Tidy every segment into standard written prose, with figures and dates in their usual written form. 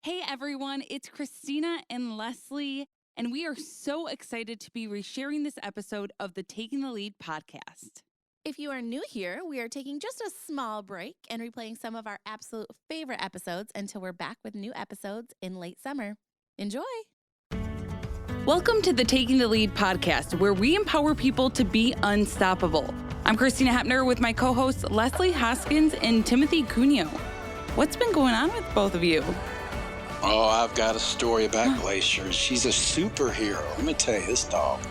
Hey everyone, it's Christina and Leslie, and we are so excited to be resharing this episode of the Taking the Lead podcast. If you are new here, we are taking just a small break and replaying some of our absolute favorite episodes until we're back with new episodes in late summer. Enjoy! Welcome to the Taking the Lead podcast, where we empower people to be unstoppable. I'm Christina Hepner with my co-hosts Leslie Hoskins and Timothy Cuneio. What's been going on with both of you? Oh, I've got a story about Glacier. She's a superhero. Let me tell you, this dog.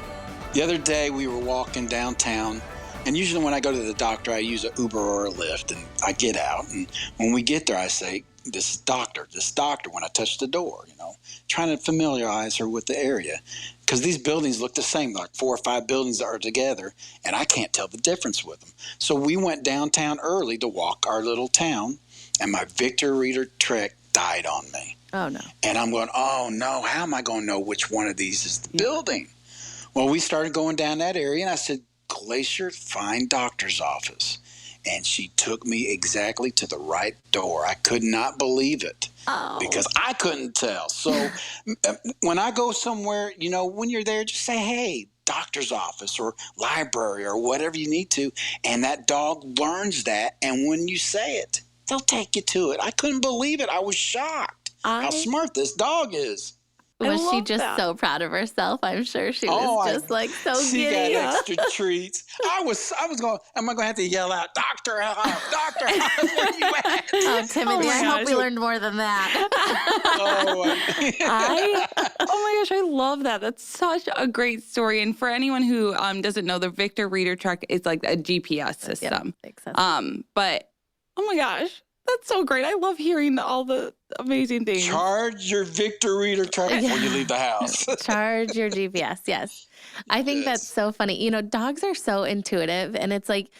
The other day, we were walking downtown, and usually when I go to the doctor, I use an Uber or a Lyft, and I get out. And when we get there, I say, this doctor, when I touch the door, trying to familiarize her with the area. Because these buildings look the same, like 4 or 5 buildings that are together, and I can't tell the difference with them. So we went downtown early to walk our little town, and my Victor Reader Trek died on me. Oh, no. And I'm going, oh, no, how am I going to know which one of these is the building? Well, we started going down that area, and I said, Glacier, find doctor's office. And she took me exactly to the right door. I could not believe it because I couldn't tell. So when I go somewhere, when you're there, just say, hey, doctor's office or library or whatever you need to. And that dog learns that. And when you say it, they'll take you to it. I couldn't believe it. I was shocked how smart this dog is. Was she just so proud of herself? I'm sure she was so she giddy. She got extra treats. I was going, am I going to have to yell out, Doctor, Doctor, where you at? Oh, Timothy, I hope we learned more than that. Oh my gosh, I love that. That's such a great story. And for anyone who doesn't know, the Victor Reader Trek is like a GPS system. Yeah, makes sense. But oh my gosh, that's so great. I love hearing all the amazing things. Charge your Victor Reader Trek before you leave the house. Charge your GPS, yes. I think that's so funny. Dogs are so intuitive, and it's like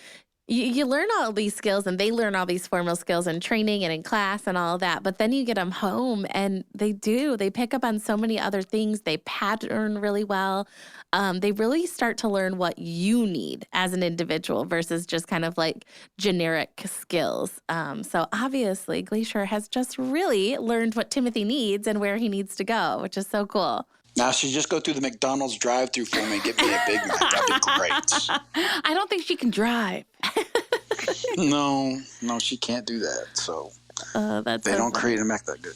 you learn all these skills, and they learn all these formal skills in training and in class and all that, but then you get them home, and they pick up on so many other things. They pattern really well. They really start to learn what you need as an individual versus just kind of like generic skills. So obviously, Glacier has just really learned what Timothy needs and where he needs to go, which is so cool. Now, she just go through the McDonald's drive-thru for me and get me a Big Mac. That'd be great. I don't think she can drive. No, she can't do that. So they don't create a Mac that good.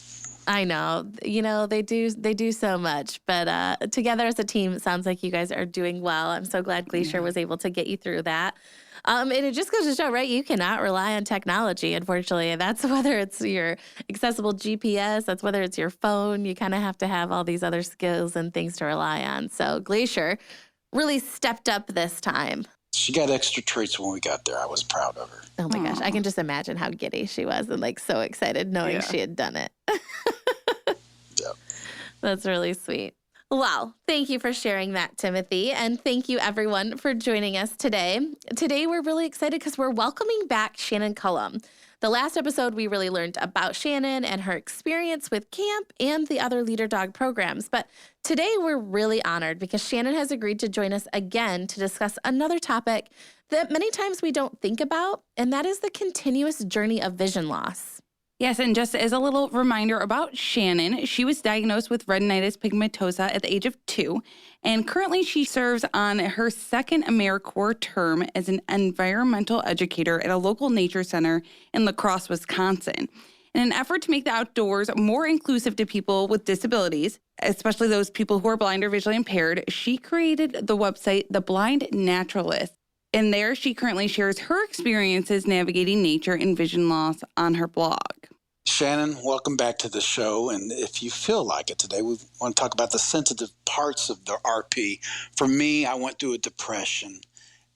I know. They do so much. But together as a team, it sounds like you guys are doing well. I'm so glad Glacier was able to get you through that. And it just goes to show, right? You cannot rely on technology, unfortunately. That's whether it's your accessible GPS, that's whether it's your phone. You kind of have to have all these other skills and things to rely on. So Glacier really stepped up this time. She got extra treats when we got there. I was proud of her. Oh, my gosh. I can just imagine how giddy she was and so excited knowing she had done it. Yep. That's really sweet. Well, thank you for sharing that, Timothy. And thank you, everyone, for joining us today. Today, we're really excited because we're welcoming back Shannon Columb. The last episode, we really learned about Shannon and her experience with camp and the other leader dog programs. But today, we're really honored because Shannon has agreed to join us again to discuss another topic that many times we don't think about, and that is the continuous journey of vision loss. Yes, and just as a little reminder about Shannon, she was diagnosed with retinitis pigmentosa at the age of 2, and currently she serves on her second AmeriCorps term as an environmental educator at a local nature center in La Crosse, Wisconsin. In an effort to make the outdoors more inclusive to people with disabilities, especially those people who are blind or visually impaired, she created the website The Blind Naturalist. And there she currently shares her experiences navigating nature and vision loss on her blog. Shannon, welcome back to the show. And if you feel like it today, we want to talk about the sensitive parts of the RP. For me, I went through a depression,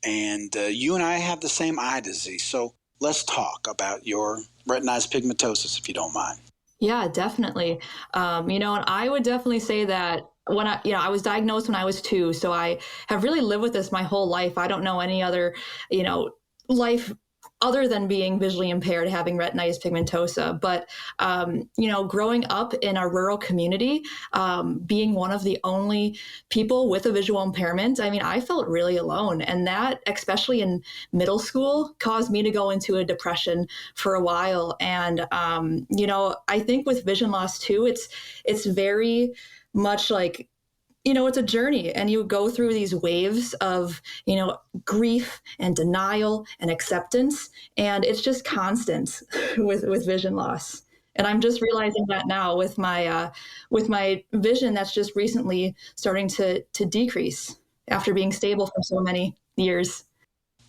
and you and I have the same eye disease. So let's talk about your retinitis pigmentosis, if you don't mind. Yeah, definitely. And I would definitely say that when I was diagnosed when I was 2, so I have really lived with this my whole life. I don't know any other, life other than being visually impaired, having retinitis pigmentosa. But, growing up in a rural community, being one of the only people with a visual impairment, I mean, I felt really alone. And that, especially in middle school, caused me to go into a depression for a while. And, I think with vision loss too, it's very much like, it's a journey, and you go through these waves of, grief and denial and acceptance. And it's just constant with vision loss. And I'm just realizing that now with my vision that's just recently starting to decrease after being stable for so many years.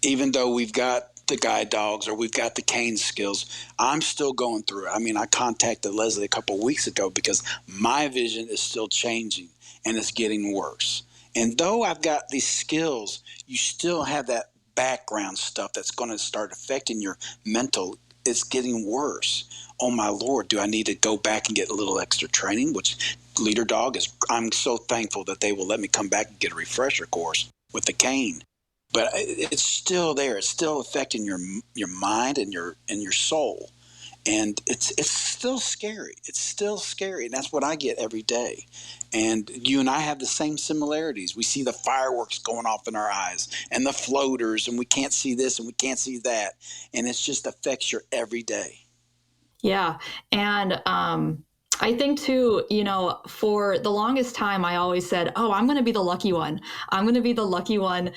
Even though we've got the guide dogs or we've got the cane skills, I'm still going through it. I mean, I contacted Leslie a couple of weeks ago because my vision is still changing and it's getting worse. And though I've got these skills, you still have that background stuff that's going to start affecting your mental. It's getting worse. Oh my Lord, do I need to go back and get a little extra training? Which Leader Dog is, I'm so thankful that they will let me come back and get a refresher course with the cane. But it's still there. It's still affecting your mind and your soul. And it's still scary. It's still scary. And that's what I get every day. And you and I have the same similarities. We see the fireworks going off in our eyes and the floaters, and we can't see this and we can't see that. And it just affects your everyday. Yeah. And I think too, for the longest time, I always said, oh, I'm going to be the lucky one. I'm going to be the lucky one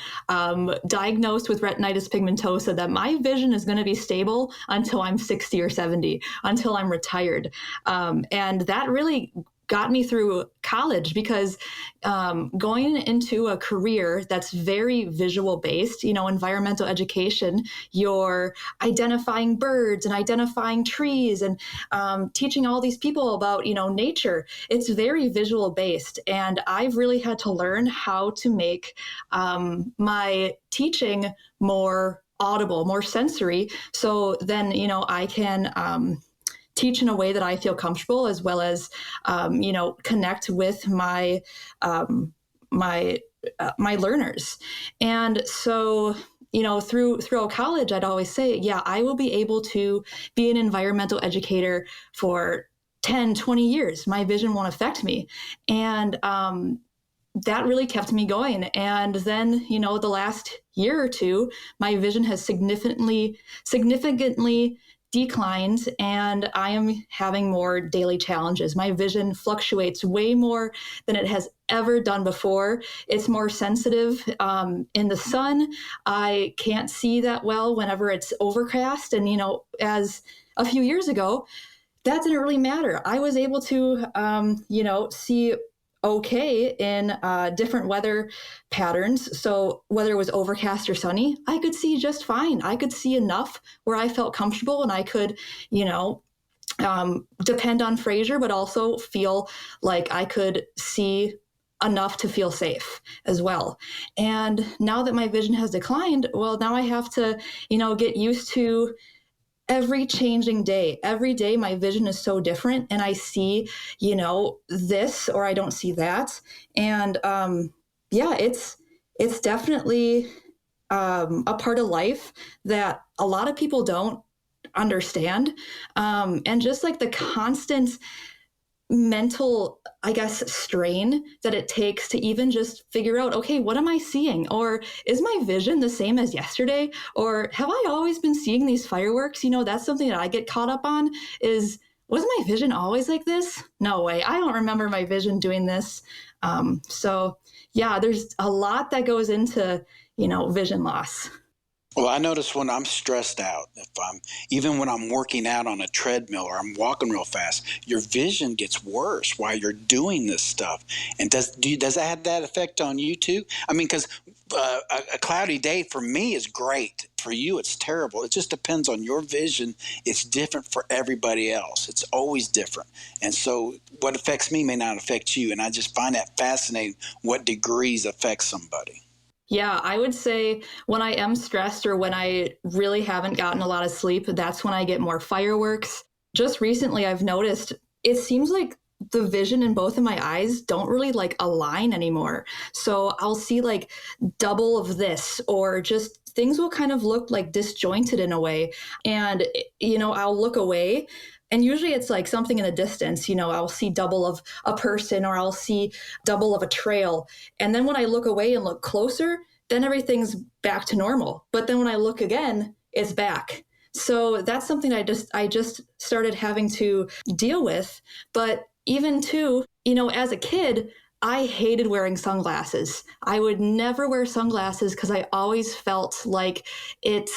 diagnosed with retinitis pigmentosa, that my vision is going to be stable until I'm 60 or 70, until I'm retired. And that really got me through college, because going into a career that's very visual based, environmental education, you're identifying birds and identifying trees and teaching all these people about, nature. It's very visual based. And I've really had to learn how to make my teaching more audible, more sensory. So then, I can teach in a way that I feel comfortable, as well as, connect with my learners. And so, throughout college, I'd always say, yeah, I will be able to be an environmental educator for 10, 20 years. My vision won't affect me. And that really kept me going. And then, the last year or two, my vision has significantly declined, and I am having more daily challenges. My vision fluctuates way more than it has ever done before. It's more sensitive in the sun. I can't see that well whenever it's overcast. And, as a few years ago, that didn't really matter. I was able to, see okay in different weather patterns. So whether it was overcast or sunny, I could see just fine. I could see enough where I felt comfortable, and I could, depend on Fraser, but also feel like I could see enough to feel safe as well. And now that my vision has declined, well, now I have to, get used to every changing day. Every day my vision is so different, and I see, this, or I don't see that. And it's definitely a part of life that a lot of people don't understand. And just like the constant mental, I guess, strain that it takes to even just figure out, okay, what am I seeing? Or is my vision the same as yesterday? Or have I always been seeing these fireworks? That's something that I get caught up on is, was my vision always like this? No way. I don't remember my vision doing this. So yeah, there's a lot that goes into, vision loss. Well, I notice when I'm stressed out, even when I'm working out on a treadmill or I'm walking real fast, your vision gets worse while you're doing this stuff. And does that have that effect on you too? I mean, because a cloudy day for me is great. For you, it's terrible. It just depends on your vision. It's different for everybody else. It's always different. And so what affects me may not affect you. And I just find that fascinating, what degrees affect somebody. Yeah, I would say when I am stressed or when I really haven't gotten a lot of sleep, that's when I get more fireworks. Just recently, I've noticed it seems like the vision in both of my eyes don't really align anymore. So I'll see double of this, or just things will kind of look like disjointed in a way. And, I'll look away. And usually it's like something in the distance, I'll see double of a person or I'll see double of a trail. And then when I look away and look closer, then everything's back to normal. But then when I look again, it's back. So that's something I just started having to deal with. But even too, as a kid, I hated wearing sunglasses. I would never wear sunglasses because I always felt like it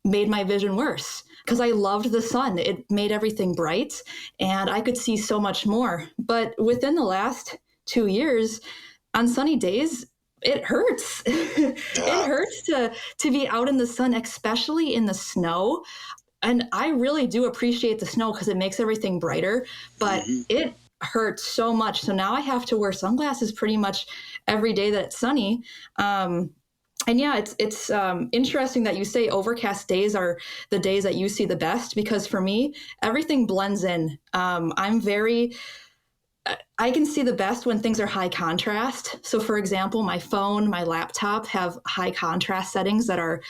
made my vision worse, because I loved the sun. It made everything bright and I could see so much more. But within the last 2 years, on sunny days, it hurts. It hurts to be out in the sun, especially in the snow. And I really do appreciate the snow because it makes everything brighter, but it hurts so much. So now I have to wear sunglasses pretty much every day that it's sunny. And yeah, it's interesting that you say overcast days are the days that you see the best, because for me, everything blends in. I can see the best when things are high contrast. So for example, my phone, my laptop have high contrast settings that are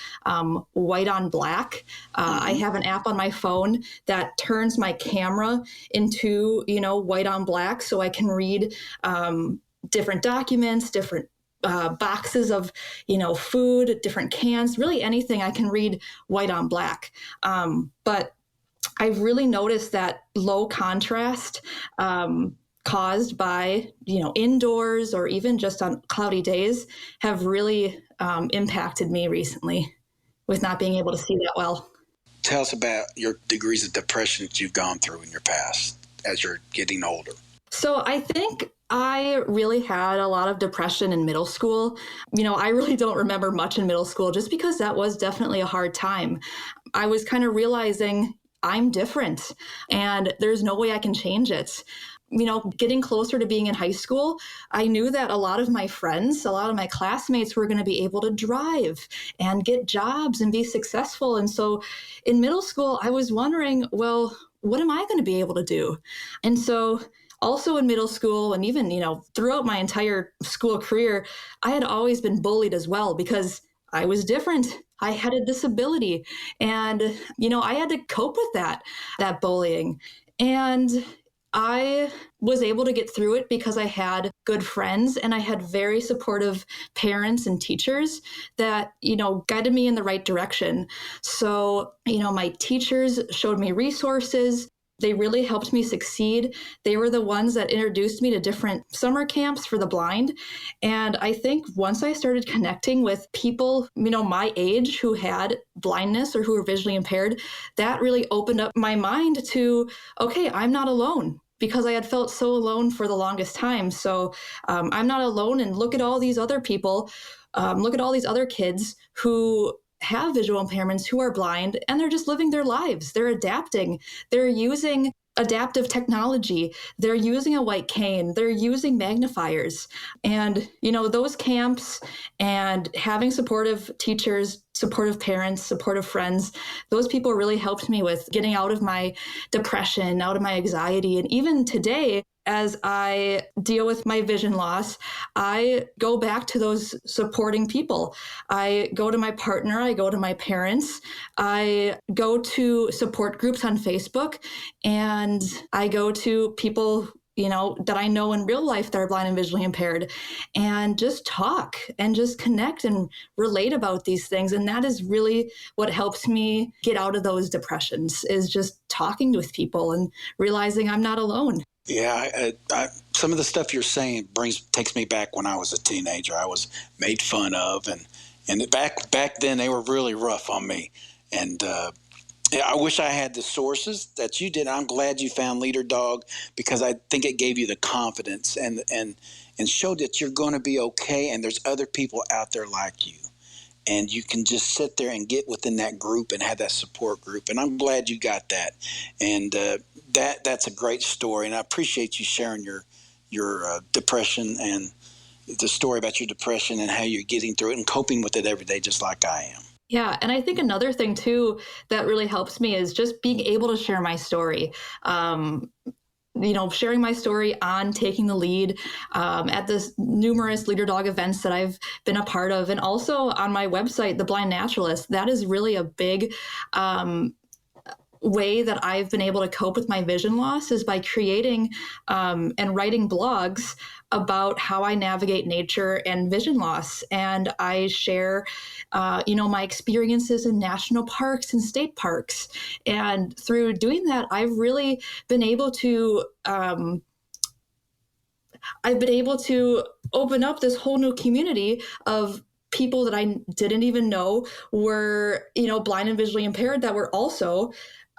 white on black. I have an app on my phone that turns my camera into, white on black, so I can read different documents, different boxes of, food, different cans, really anything I can read white on black. But I've really noticed that low contrast caused by, indoors or even just on cloudy days have really impacted me recently with not being able to see that well. Tell us about your degrees of depression that you've gone through in your past as you're getting older. So I think I really had a lot of depression in middle school. I really don't remember much in middle school just because that was definitely a hard time. I was kind of realizing I'm different and there's no way I can change it. Getting closer to being in high school, I knew that a lot of my friends, a lot of my classmates were going to be able to drive and get jobs and be successful. And so in middle school, I was wondering, well, what am I going to be able to do? And so also in middle school and even, throughout my entire school career, I had always been bullied as well because I was different. I had a disability and, I had to cope with that bullying. And I was able to get through it because I had good friends and I had very supportive parents and teachers that, guided me in the right direction. So, my teachers showed me resources. They really helped me succeed. They were the ones that introduced me to different summer camps for the blind. And I think once I started connecting with people, my age who had blindness or who were visually impaired, that really opened up my mind to, okay, I'm not alone, because I had felt so alone for the longest time. So I'm not alone, and look at all these other people, look at all these other kids who have visual impairments, who are blind, and they're just living their lives. They're adapting. They're using adaptive technology. They're using a white cane. They're using magnifiers. And, those camps and having supportive teachers, supportive parents, supportive friends, those people really helped me with getting out of my depression, out of my anxiety. And even today, as I deal with my vision loss, I go back to those supporting people. I go to my partner, I go to my parents, I go to support groups on Facebook, and I go to people, that I know in real life that are blind and visually impaired, and just talk and just connect and relate about these things. And that is really what helps me get out of those depressions, is just talking with people and realizing I'm not alone. Yeah, some of the stuff you're saying takes me back when I was a teenager. I was made fun of, and back then they were really rough on me. And I wish I had the sources that you did. I'm glad you found Leader Dog, because I think it gave you the confidence and showed that you're going to be okay, and there's other people out there like you. And you can just sit there and get within that group and have that support group. And I'm glad you got that. And that's a great story. And I appreciate you sharing your depression and the story about your depression and how you're getting through it and coping with it every day, just like I am. Yeah. And I think another thing, too, that really helps me is just being able to share my story. sharing my story on Taking the Lead at the numerous Leader Dog events that I've been a part of, and also on my website, The Blind Naturalist. That is really a big way that I've been able to cope with my vision loss, is by creating and writing blogs about how I navigate nature and vision loss. And I share, my experiences in national parks and state parks. And through doing that, I've really been able to, open up this whole new community of people that I didn't even know were, blind and visually impaired, that were also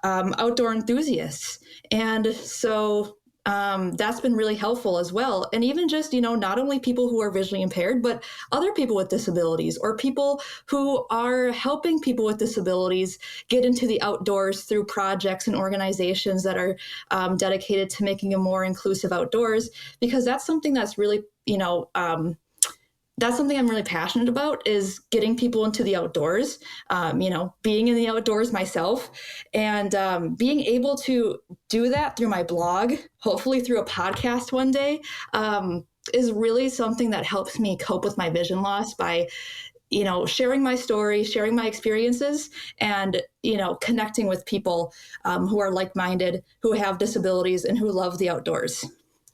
outdoor enthusiasts. And so that's been really helpful as well. And even just, not only people who are visually impaired, but other people with disabilities, or people who are helping people with disabilities get into the outdoors through projects and organizations that are dedicated to making a more inclusive outdoors, because that's something that's really, that's something I'm really passionate about, is getting people into the outdoors, being in the outdoors myself, and being able to do that through my blog, hopefully through a podcast one day, is really something that helps me cope with my vision loss by, sharing my story, sharing my experiences, and, connecting with people who are like-minded, who have disabilities, and who love the outdoors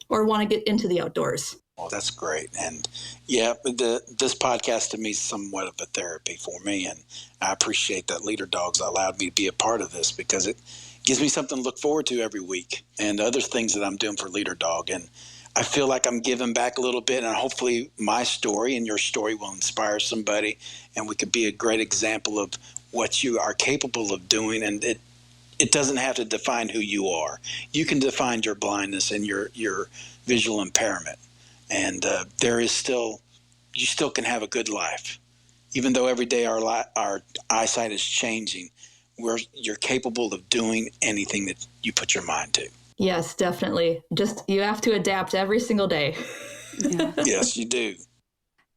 or want to get into the outdoors. Well, that's great. And yeah, this podcast to me is somewhat of a therapy for me. And I appreciate that Leader Dogs allowed me to be a part of this, because it gives me something to look forward to every week, and other things that I'm doing for Leader Dog. And I feel like I'm giving back a little bit, and hopefully my story and your story will inspire somebody, and we could be a great example of what you are capable of doing. And it doesn't have to define who you are. You can define your blindness and your visual impairment. And you still can have a good life, even though every day our eyesight is changing. You're capable of doing anything that you put your mind to. Yes, definitely. Just, you have to adapt every single day. Yeah. Yes, you do.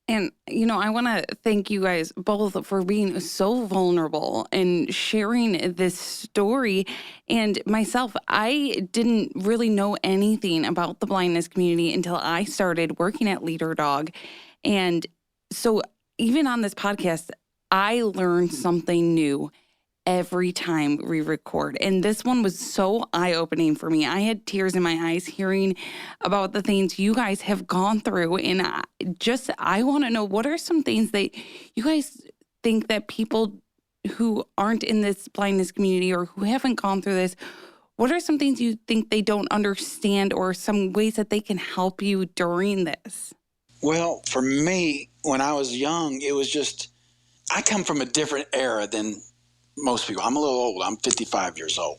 And, I want to thank you guys both for being so vulnerable and sharing this story. And myself, I didn't really know anything about the blindness community until I started working at Leader Dog. And so even on this podcast, I learned something new every time we record. And this one was so eye-opening for me. I had tears in my eyes hearing about the things you guys have gone through. And I want to know, what are some things that you guys think that people who aren't in this blindness community or who haven't gone through this, what are some things you think they don't understand, or some ways that they can help you during this? Well, for me, when I was young, it was just, I come from a different era than most people. I'm a little old. I'm 55 years old.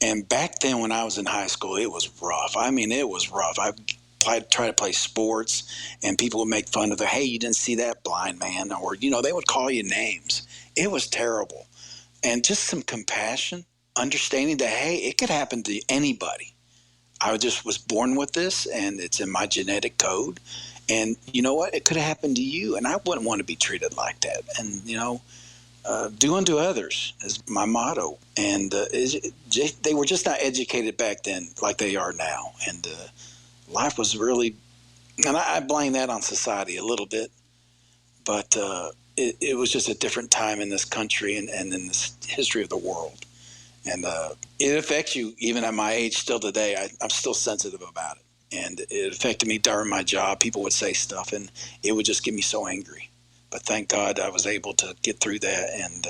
And back then when I was in high school, it was rough. I mean, it was rough. I tried to play sports, and people would make fun of hey, you didn't see that blind man, or, they would call you names. It was terrible. And just some compassion, understanding that, hey, it could happen to anybody. I just was born with this, and it's in my genetic code. And you know what? It could have happened to you, and I wouldn't want to be treated like that. And, do unto others is my motto. And they were just not educated back then like they are now. And life was really, and I blame that on society a little bit, but it was just a different time in this country and in this history of the world. And it affects you even at my age still today. I'm still sensitive about it. And it affected me during my job. People would say stuff, and it would just get me so angry. But thank God I was able to get through that, and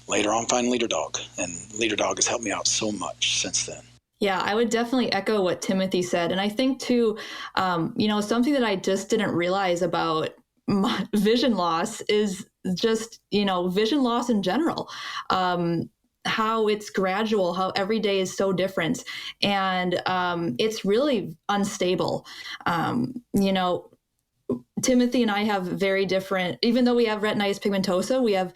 later on find Leader Dog. And Leader Dog has helped me out so much since then. Yeah, I would definitely echo what Timothy said. And I think too, something that I just didn't realize about my vision loss is just, vision loss in general. How it's gradual, how every day is so different. And it's really unstable. Timothy and I have very different, even though we have retinitis pigmentosa, we have,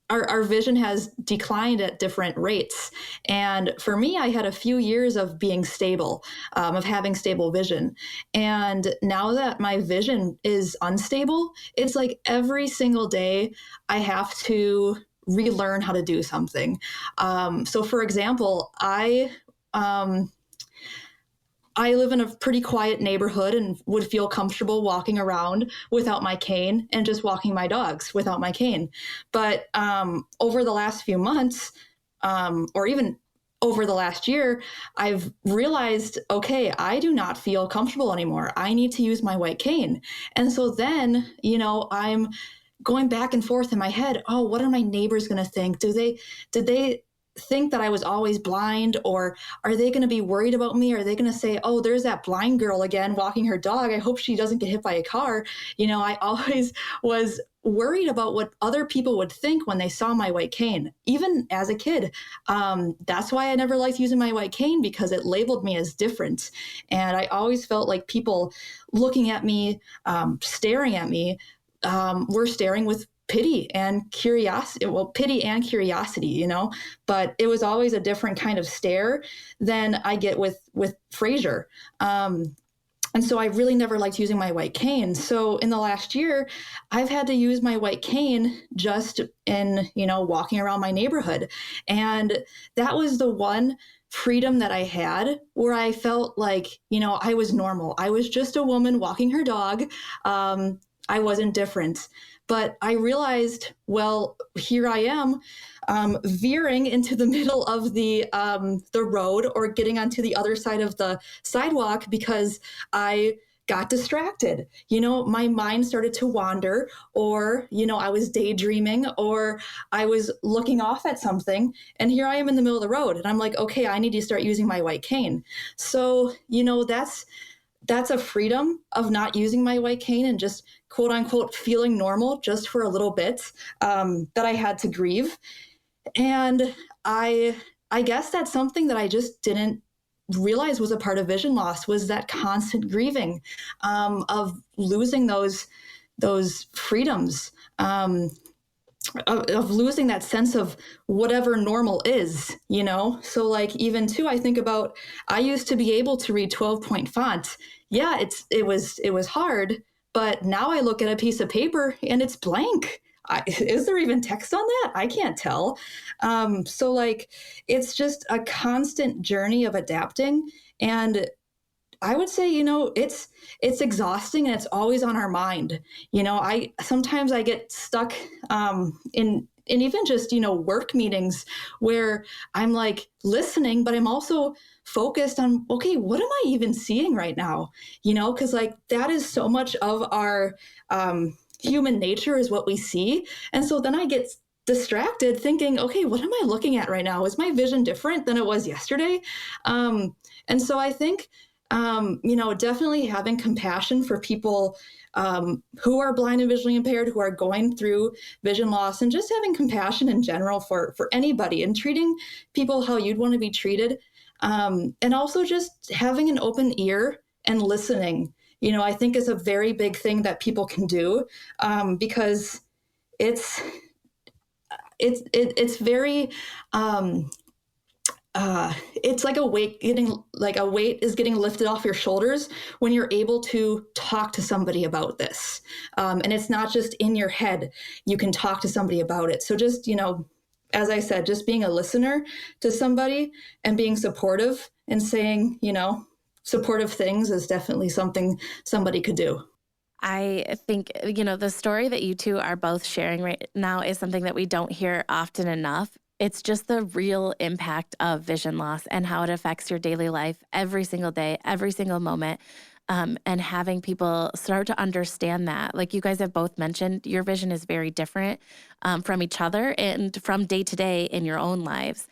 our vision has declined at different rates. And for me, I had a few years of being stable, of having stable vision. And now that my vision is unstable, it's like every single day I have to relearn how to do something. So for example, I I live in a pretty quiet neighborhood and would feel comfortable walking around without my cane and just walking my dogs without my cane. But over the last few months, or even over the last year, I've realized, okay, I do not feel comfortable anymore. I need to use my white cane. And so then, I'm going back and forth in my head. Oh, what are my neighbors going to think? Did they think that I was always blind, or are they going to be worried about me? Are they going to say, oh, there's that blind girl again walking her dog. I hope she doesn't get hit by a car. I always was worried about what other people would think when they saw my white cane, even as a kid. That's why I never liked using my white cane, because it labeled me as different. And I always felt like people looking at me, staring at me, were staring with pity and curiosity. Well, pity and curiosity, but it was always a different kind of stare than I get with Fraser. And so I really never liked using my white cane. So in the last year, I've had to use my white cane just in, walking around my neighborhood. And that was the one freedom that I had where I felt like, I was normal. I was just a woman walking her dog. I wasn't different. But I realized, well, here I am, veering into the middle of the road, or getting onto the other side of the sidewalk, because I got distracted. My mind started to wander, or, I was daydreaming, or I was looking off at something. And here I am in the middle of the road. And I'm like, okay, I need to start using my white cane. So, that's a freedom of not using my white cane and just quote unquote feeling normal just for a little bit, that I had to grieve. And I guess that's something that I just didn't realize was a part of vision loss, was that constant grieving, of losing those freedoms, of losing that sense of whatever normal is, So like, even too, I think about, I used to be able to read 12-point font. Yeah, it was hard, but now I look at a piece of paper and it's blank. Is there even text on that? I can't tell. So like, it's just a constant journey of adapting. And I would say, it's exhausting, and it's always on our mind. Sometimes I get stuck in even just, work meetings where I'm like listening, but I'm also focused on, okay, what am I even seeing right now? Because like, that is so much of our human nature, is what we see. And so then I get distracted thinking, okay, what am I looking at right now? Is my vision different than it was yesterday? And so I think, definitely having compassion for people who are blind and visually impaired, who are going through vision loss, and just having compassion in general for anybody, and treating people how you'd want to be treated. And also just having an open ear and listening, I think is a very big thing that people can do, because it's very, it's like a weight is getting lifted off your shoulders when you're able to talk to somebody about this. And it's not just in your head, you can talk to somebody about it. So just, as I said, just being a listener to somebody and being supportive and saying, supportive things is definitely something somebody could do. I think, the story that you two are both sharing right now is something that we don't hear often enough. It's just the real impact of vision loss and how it affects your daily life every single day, every single moment. And having people start to understand that. Like you guys have both mentioned, your vision is very different from each other and from day to day in your own lives.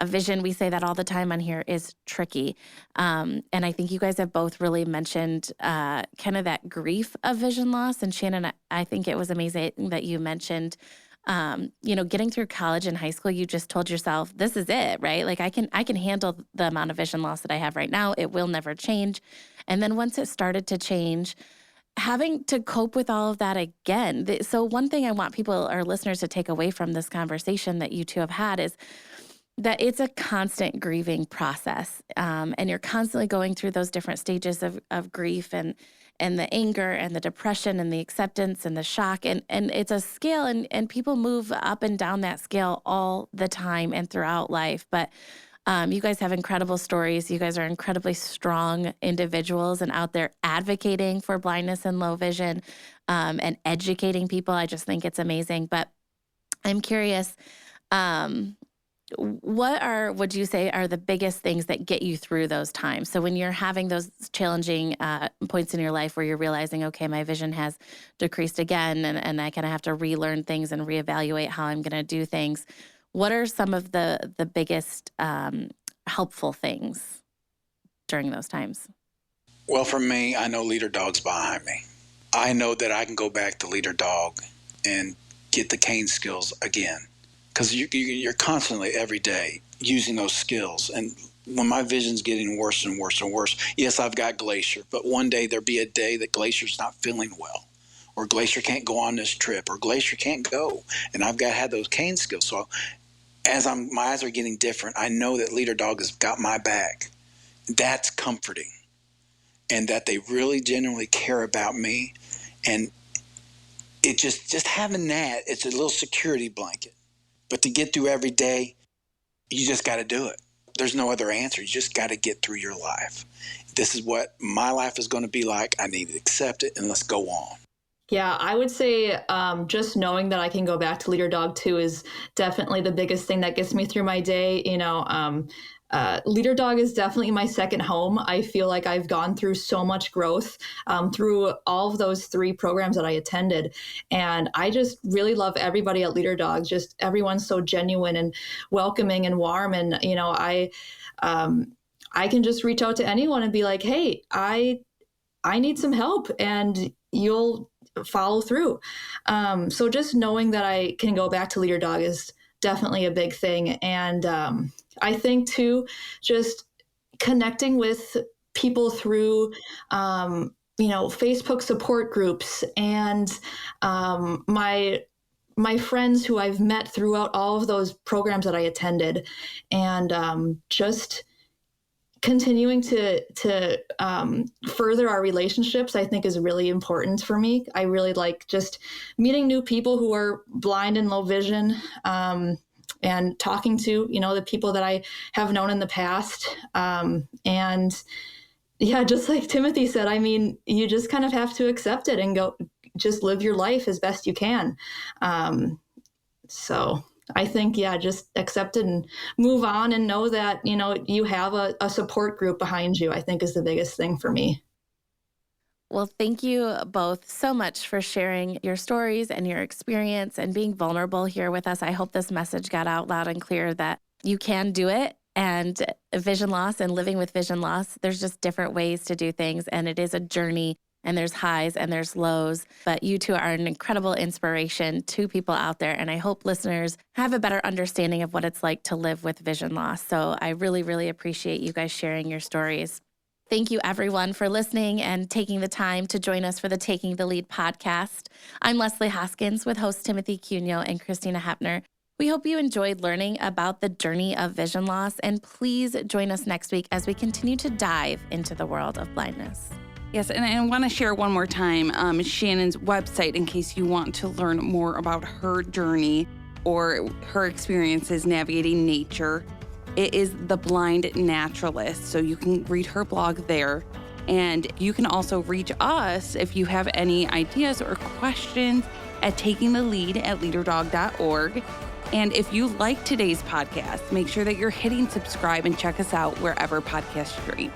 A vision, we say that all the time on here, is tricky. And I think you guys have both really mentioned kind of that grief of vision loss. And Shannon, I think it was amazing that you mentioned, getting through college and high school, you just told yourself, this is it, right? Like I can handle the amount of vision loss that I have right now. It will never change. And then once it started to change, having to cope with all of that again. So one thing I want people, our listeners, to take away from this conversation that you two have had is that it's a constant grieving process. And you're constantly going through those different stages of grief and the anger and the depression and the acceptance and the shock. And it's a scale, and people move up and down that scale all the time and throughout life. But You guys have incredible stories. You guys are incredibly strong individuals and out there advocating for blindness and low vision and educating people. I just think it's amazing. But I'm curious, what would you say are the biggest things that get you through those times? So when you're having those challenging points in your life where you're realizing, okay, my vision has decreased again, and I kind of have to relearn things and reevaluate how I'm going to do things. What are some of the biggest helpful things during those times? Well, for me, I know Leader Dog's behind me. I know that I can go back to Leader Dog and get the cane skills again. Because you're constantly, every day, using those skills. And when my vision's getting worse and worse and worse, yes, I've got Glacier, but one day there'll be a day that Glacier's not feeling well, or Glacier can't go on this trip, or Glacier can't go, and I've got to have those cane skills. So as my eyes are getting different, I know that Leader Dog has got my back. That's comforting, and that they really genuinely care about me. And it just having that, it's a little security blanket. But to get through every day, you just got to do it. There's no other answer. You just got to get through your life. This is what my life is going to be like. I need to accept it, and let's go on. Yeah, I would say just knowing that I can go back to Leader Dog 2 is definitely the biggest thing that gets me through my day. Leader Dog is definitely my second home. I feel like I've gone through so much growth through all of those 3 programs that I attended. And I just really love everybody at Leader Dog. Just everyone's so genuine and welcoming and warm. And, I can just reach out to anyone and be like, hey, I need some help, and you'll follow through. So just knowing that I can go back to Leader Dog is definitely a big thing. And I think too, just connecting with people through, Facebook support groups and my friends who I've met throughout all of those programs that I attended, and just continuing to further our relationships, I think, is really important for me. I really like just meeting new people who are blind and low vision, and talking to, the people that I have known in the past. And yeah, just like Timothy said, I mean, you just kind of have to accept it and go, just live your life as best you can. So I think, just accept it and move on, and know that, you have a support group behind you, I think, is the biggest thing for me. Well, thank you both so much for sharing your stories and your experience and being vulnerable here with us. I hope this message got out loud and clear that you can do it. And vision loss and living with vision loss, there's just different ways to do things. And it is a journey, and there's highs and there's lows. But you two are an incredible inspiration to people out there. And I hope listeners have a better understanding of what it's like to live with vision loss. So I really, really appreciate you guys sharing your stories. Thank you, everyone, for listening and taking the time to join us for the Taking the Lead podcast. I'm Leslie Hoskins with hosts Timothy Cuneio and Christina Hepner. We hope you enjoyed learning about the journey of vision loss, and please join us next week as we continue to dive into the world of blindness. Yes, and I want to share one more time Shannon's website in case you want to learn more about her journey or her experiences navigating nature. It is The Blind Naturalist, so you can read her blog there. And you can also reach us if you have any ideas or questions at takingthelead@leaderdog.org. And if you like today's podcast, make sure that you're hitting subscribe and check us out wherever podcasts stream.